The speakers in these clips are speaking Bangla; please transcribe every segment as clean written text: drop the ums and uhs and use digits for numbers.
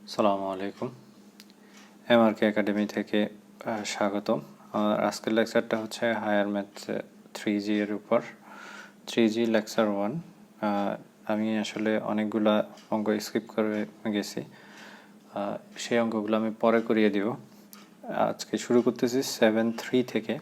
আসসালামু আলাইকুম। Mrk Academy থেকে স্বাগতম। আজকের লেকচারটা হচ্ছে হায়ার ম্যাথ 3G এর উপর। 3G lecture 1। আমি আসলে অনেকগুলা অঙ্ক স্কিপ করে গেছি, সেই অঙ্কগুলো আমি পরে করিয়ে দিব। আজকে শুরু করতেছি 7.3 থেকে।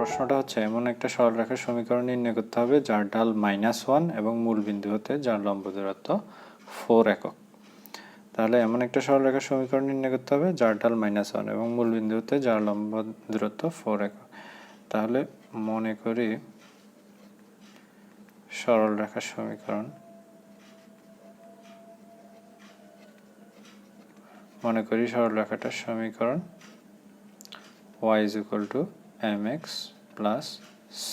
প্রশ্নটা হচ্ছে, এমন একটা সরলরেখার সমীকরণ নির্ণয় করতে হবে যার ঢাল -1 এবং মূল বিন্দু হতে যার লম্ব দূরত্ব 4 একক। তাহলে এমন একটা সরলরেখার সমীকরণ নির্ণয় করতে হবে যার ঢাল -1 এবং মূল বিন্দু হতে যার লম্ব দূরত্ব 4 একক। তাহলে মনে করি সরলরেখার সমীকরণ, সরলরেখাটার সমীকরণ y = mx + c,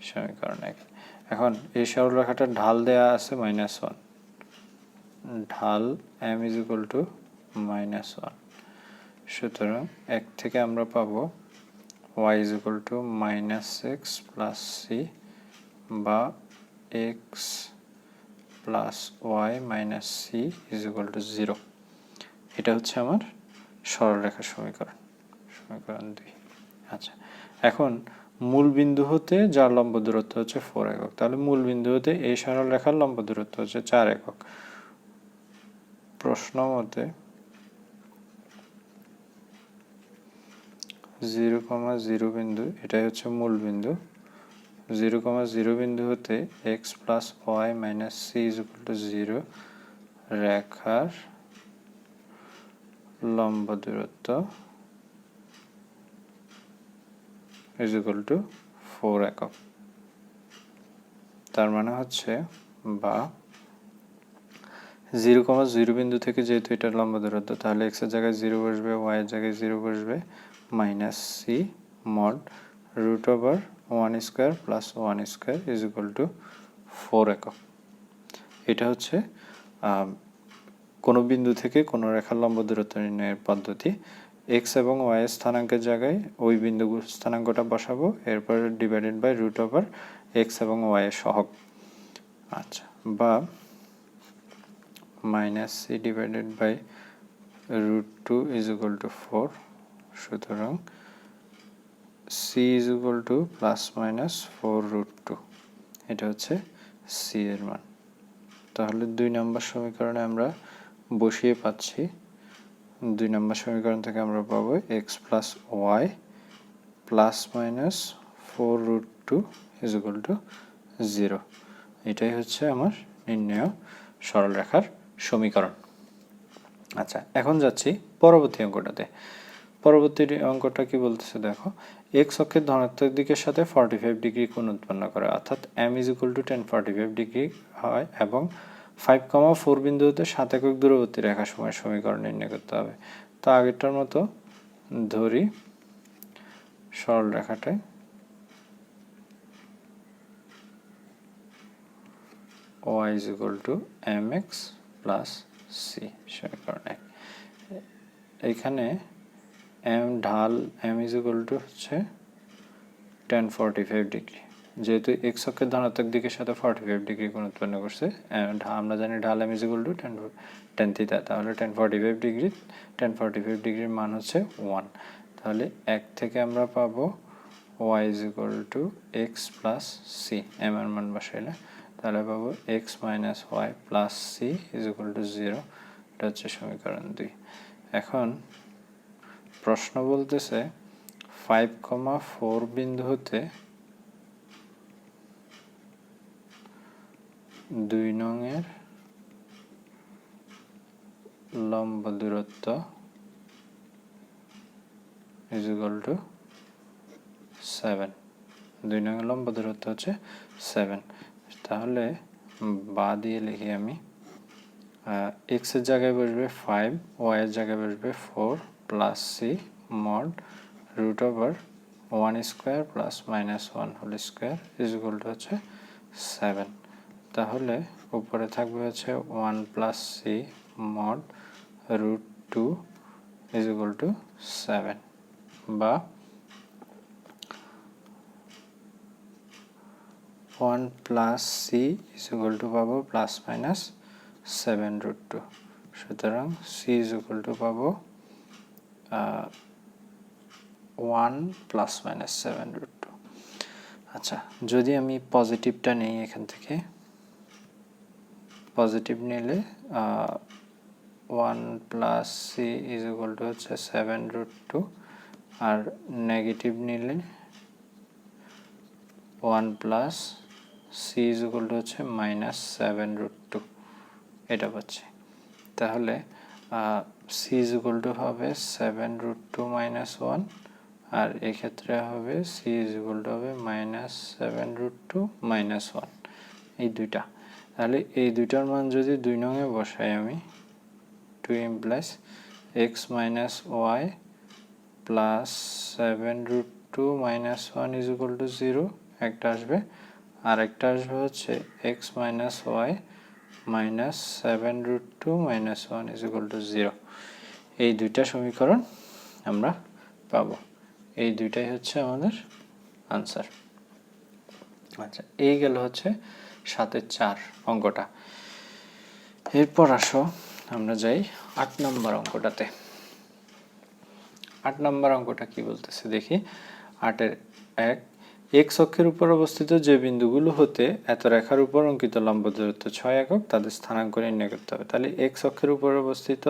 সমীকরণ 1। এখন এই সরলরেখাটার ঢাল দেয়া আছে -1, ঢাল m = -1। সুতরাং 1 থেকে আমরা পাবো y = -x + c বা x + y - c = 0। এটা হচ্ছে আমার সরলরেখার সমীকরণ, সমীকরণ 2। আচ্ছা, এখন মূল বিন্দু হতে যার লম্ব দূরত্ব হচ্ছে 4 একক। তাহলে মূল বিন্দু হতে এই সরলরেখার লম্ব দূরত্ব হচ্ছে 4 একক। প্রশ্ন মতে 0,0 বিন্দু, এটাই হচ্ছে মূল বিন্দু। 0,0 বিন্দু হতে x + y - c = 0 রেখার লম্ব দূরত্ব = 4 একক। তার মানে হচ্ছে, বা 0,0 বিন্দু থেকে যেহেতু এটা লম্ব দূরত্ব, তাহলে x এর জায়গায় 0 বসবে, y এর জায়গায় 0 বসবে, -c mod √1² + 1² = 4 একক। এটা হচ্ছে কোনো বিন্দু থেকে কোনো রেখার লম্ব দূরত্ব নির্ণয়ের পদ্ধতি। x এবং y এর স্থানাঙ্কের জায়গায় ওই বিন্দু স্থানাঙ্কটা বসাবো, এরপর √x এবং y এর সহগ। আচ্ছা, বা -c /√2 = 4। সুতরাং c ± 4√2, এটা হচ্ছে c এর মান। তাহলে 2 নম্বর সমীকরণে আমরা বসিয়ে পাচ্ছি, 2 নম্বর সমীকরণ থেকে আমরা পাবো x + y ± 4√2 = 0। এটাই হচ্ছে আমার নির্ণেয় সরলরেখার সমীকরণ। আচ্ছা, এখন যাচ্ছি পরবর্তী অঙ্কটাতে। পরবর্তী অঙ্কটা কি বলতেছে দেখো, x অক্ষের ধনাত্মক দিকের সাথে 45 ডিগ্রি কোণ উৎপন্ন করে, অর্থাৎ m = tan 45 ডিগ্রি হয় এবং 5,4 বিন্দু হতে 7 একক দূরবর্তী রেখা সময়ের সমীকরণ নির্ণয় করতে হবে। তো আগেরটার মতো ধরি সরলরেখাটায় y = mx + c, সমীকরণ 1। এইখানে ঢাল m হচ্ছে tan 45 ডিগ্রি। যেহেতু x অক্ষের ধনাত্মক দিকের সাথে 45 ডিগ্রি কোণ উৎপন্ন করছে, আমরা জানি ঢাল m = tan θ, তাহলে tan 45 ডিগ্রির মান হচ্ছে 1। তাহলে 1 থেকে আমরা পাবো y = x + c, m এর মান বসাইলে তাহলে পাবো x - y + c = 0। এটা হচ্ছে সমীকরণ 2। এখন প্রশ্ন বলতেছে 5,4 বিন্দু হতে 2 নং এর লম্ব দূরত্ব = 7। 2 নং এর লম্ব দূরত্ব হচ্ছে 7। তাহলে বা দিয়ে লিখি আমি, x এর জায়গায় বসবে 5, y এর জায়গায় বসবে 4 + c mod √1² + -1² হচ্ছে 7। তাহলে উপরে থাকবে হচ্ছে 1 + c mod √2 = 7, বা 1 plus C is equal to পাবো প্লাস মাইনাস 7√2। সুতরাং সি ইজ ইকুয়াল টু পাবো 1 প্লাস মাইনাস 7√2। আচ্ছা, যদি আমি পজিটিভটা নেই এখান থেকে, পজিটিভ নিলে 1 plus C is equal to হচ্ছে 7√2, আর নেগেটিভ নিলে 1 plus C is equal to হচ্ছে মাইনাস 7√2, এটা পাচ্ছি। তাহলে সি ইজ ইকুয়াল টু হবে 7√2 মাইনাস 1, আর এক্ষেত্রে হবে সি ইজ ইকুয়াল টু হবে মাইনাস 7√2 মাইনাস 1, এই দুইটা। তাহলে এই দুইটার মান যদি 2 নংয়ে বসাই আমি, 2 implies X minus Y plus 7√2 minus 1 is equal to 0 একটা আসবে, আর একটা আসবে হচ্ছে X minus Y minus 7√2 minus 1 is equal to 0। এই দুইটা সমীকরণ আমরা পাবো। এই দুইটাই হচ্ছে আমাদের আনসার। আচ্ছা, এই গেল হচ্ছে 7-এর 4 অঙ্কটা। এরপর আসো আমরা যাই 8 নম্বর অঙ্কটাতে। 8 নম্বর অঙ্কটা কি বলতেছে দেখি। 8-এর 1, এক্স অক্ষের উপর অবস্থিত যে বিন্দুগুলো হতে এত রেখার উপর অঙ্কিত লম্ব দূরত্ব 6 একক, তাদের স্থানাঙ্ক নির্ণয় করতে হবে। তাহলে এক্স অক্ষের উপর অবস্থিত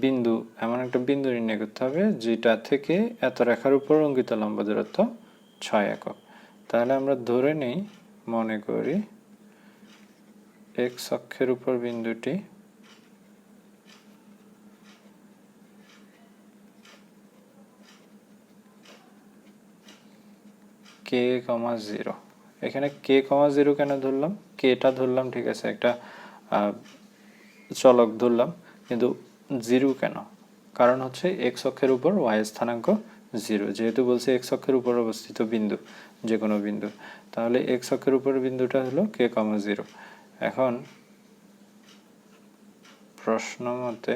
বিন্দু, এমন একটা বিন্দু নির্ণয় করতে হবে যেটা থেকে এত রেখার উপর অঙ্কিত লম্ব দূরত্ব 6 একক। তাহলে আমরা ধরে নেই, মনে করি এক্স অক্ষের উপর বিন্দুটি কে কমা 0। এখানে কে কমা 0 কেন ধরলাম? কেটা ধরলাম, ঠিক আছে, একটা চলক ধরলাম, কিন্তু 0 কেন? কারণ হচ্ছে এক্স অক্ষের উপর ওয়াই স্থানাঙ্ক 0, যেহেতু বলছে এক্স অক্ষের উপর অবস্থিত বিন্দু, যে কোনো বিন্দু, তাহলে এক্স অক্ষের উপর বিন্দুটা হলো কে কমা 0। এখন প্রশ্ন মতে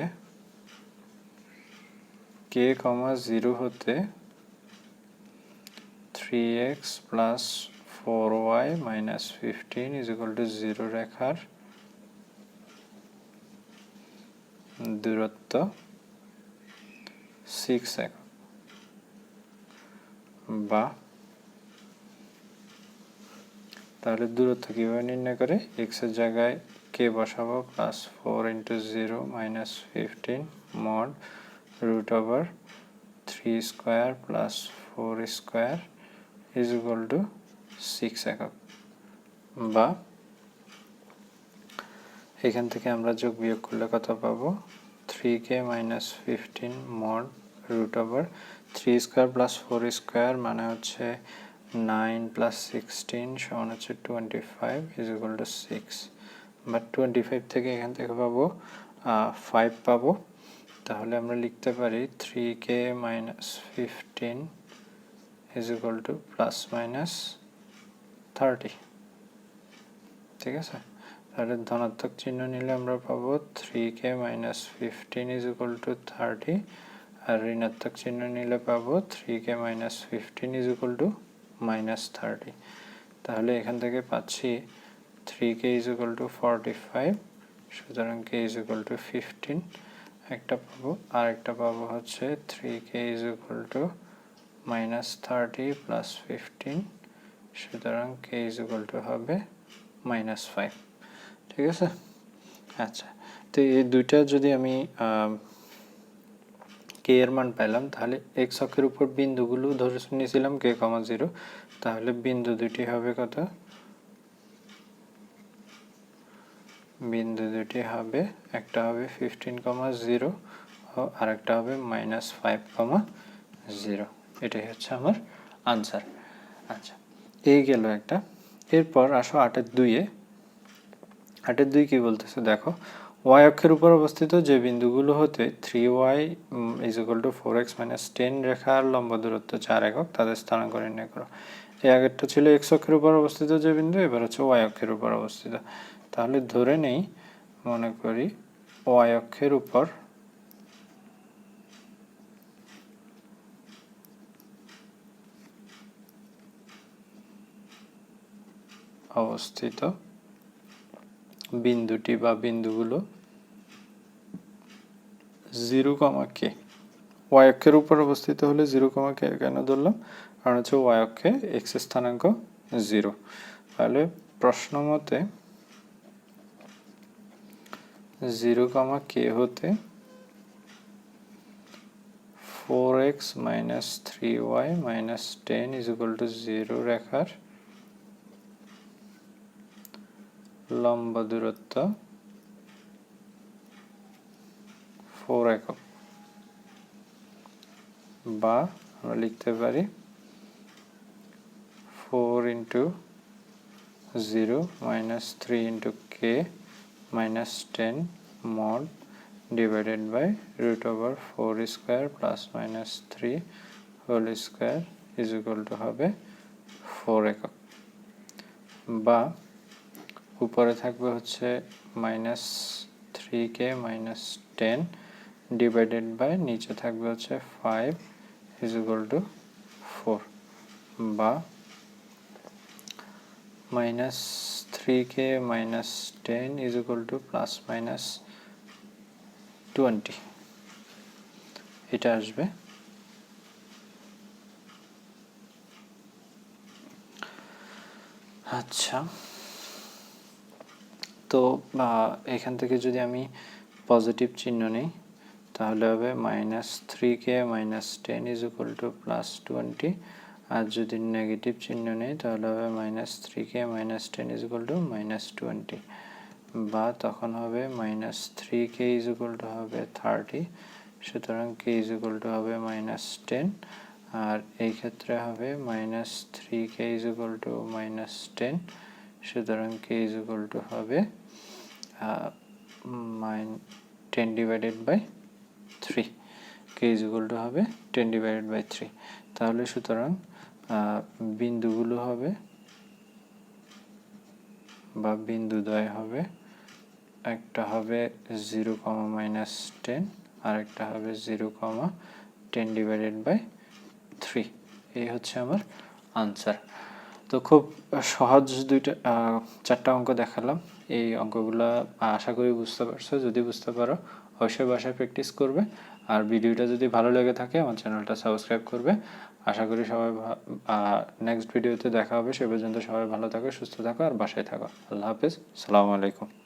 কে কমা 0 হতে 3x plus 4y minus 15 is equal to 0 রেখার দূরত্ব 6 একক, বা তাহলে দূরত্ব কিভাবে নির্ণয় করে? x এর জায়গায় কে বসাবো, plus 4 into 0 minus 15 mod root over 3 square plus 4 square is equal to 6 একক, বা এখান থেকে আমরা যোগ বিয়োগ করলে কত পাবো? 3k minus 15 mod root over 3 square plus 4 square মানে হচ্ছে 9 প্লাস 16 সমান হচ্ছে 25 ইজ ইকুয়াল টু 6, বাট 25 থেকে এখান থেকে পাবো 5 পাবো। তাহলে আমরা লিখতে পারি 3k minus 15 is equal two plus minus 30, ঠিক আছে। তাহলে ধনাত্মক চিহ্ন নিলে আমরা পাবো 3k minus 15 is equal two 30, আর ঋণাত্মক চিহ্ন নিলে পাবো 3k minus 15 is equal two minus 30। তাহলে এখান থেকে পাচ্ছি 3k ইজ ইকুয়াল টু 45, সুতরাং k ইজ ইকুয়াল টু 15 একটা পাবো, আর একটা পাবো হচ্ছে 3k is equal two minus 30 plus 15, সুতরাং k ইজ ইকুয়াল টু হবে মাইনাস 5, ঠিক আছে। আচ্ছা, তো এই দুইটা যদি আমি কে এর মান পাইলাম, তাহলে এক্স অক্ষের উপর বিন্দুগুলো ধরে নিয়েছিলাম কে কমা 0, তাহলে বিন্দু দুটি হবে কত? বিন্দু দুটি হবে, একটা হবে 15,0 আর একটা হবে মাইনাস 5,0। এটাই হচ্ছে আমার আনসার। আচ্ছা, এই গেল একটা। এরপর আসো 8-এর 2-এ। 8-এর 2 কি বলতেছে দেখো। ওয়াই অক্ষের উপর অবস্থিত যে বিন্দুগুলো হতে 3y is equal two 4x minus 10 রেখার লম্ব দূরত্ব 4 একক, তাদের স্থানাঙ্ক নির্ণয় করো। এই আগেরটা ছিল এক্স অক্ষের উপর অবস্থিত যে বিন্দু, এবার হচ্ছে ওয়াই অক্ষের উপর অবস্থিত। তাহলে ধরে নেই, মনে করি ওয়াই অক্ষের উপর অবস্থিত বিন্দুটি বা বিন্দুগুলো 0, k y অক্ষের উপর অবস্থিত হলে 0, k কেন ধরলাম? কারণ হচ্ছে y অক্ষে x স্থানাঙ্ক 0। তাহলে প্রশ্ন মতে 0, k হতে 4x minus 3y minus 10 is equal to 0 রেখার লম্ব দূরত্ব 4 একক, বা আমরা লিখতে পারি 4 into 0 minus 3 into k minus 10 mod divided by root over 4 square plus minus 3 whole square is equal to হবে 4 একক, বা উপরে থাকবে হচ্ছে minus 3k minus 10 divided by নিচে থাকবে হচ্ছে 5 is equal to 4, বা minus 3k minus 10 is equal to plus minus 20 এটা আসবে। আচ্ছা, তো এখান থেকে যদি আমি পজিটিভ চিহ্ন নেই তাহলে হবে minus 3k minus 10 is equal to plus 20, আর যদি নেগেটিভ চিহ্ন নেই তাহলে হবে minus 3k minus 10 is equal to minus 20, বা তখন হবে minus 3k is equal to হবে 30, সুতরাং k is equal to হবে minus 10, আর এই ক্ষেত্রে হবে minus 3k is equal to minus 10, সুতরাং k is equal to হবে 10 divided by 3, k is equal to হবে 10 divided by 3। তাহলে সুতরাং বিন্দুগুলো হবে বা বিন্দুদ্বয় হবে, একটা হবে 0, minus 10 আর একটা হবে 0, 10 divided by 3। এই হচ্ছে আমার আনসার। তো খুব সহজ চারটা অঙ্ক দেখালাম। এই অঙ্কগুলো আশা করি বুঝতে পারছো। যদি বুঝতে পারো অবশ্যই বাসায় প্র্যাকটিস করবে, আর ভিডিওটা যদি ভালো লেগে থাকে আমার চ্যানেলটা সাবস্ক্রাইব করবে। আশা করি সবাই নেক্সট ভিডিওতে দেখা হবে। সে পর্যন্ত সবাই ভালো থাকো, সুস্থ থাকো আর বাসায় থাকো। আল্লাহ হাফেজ, আসসালামু আলাইকুম।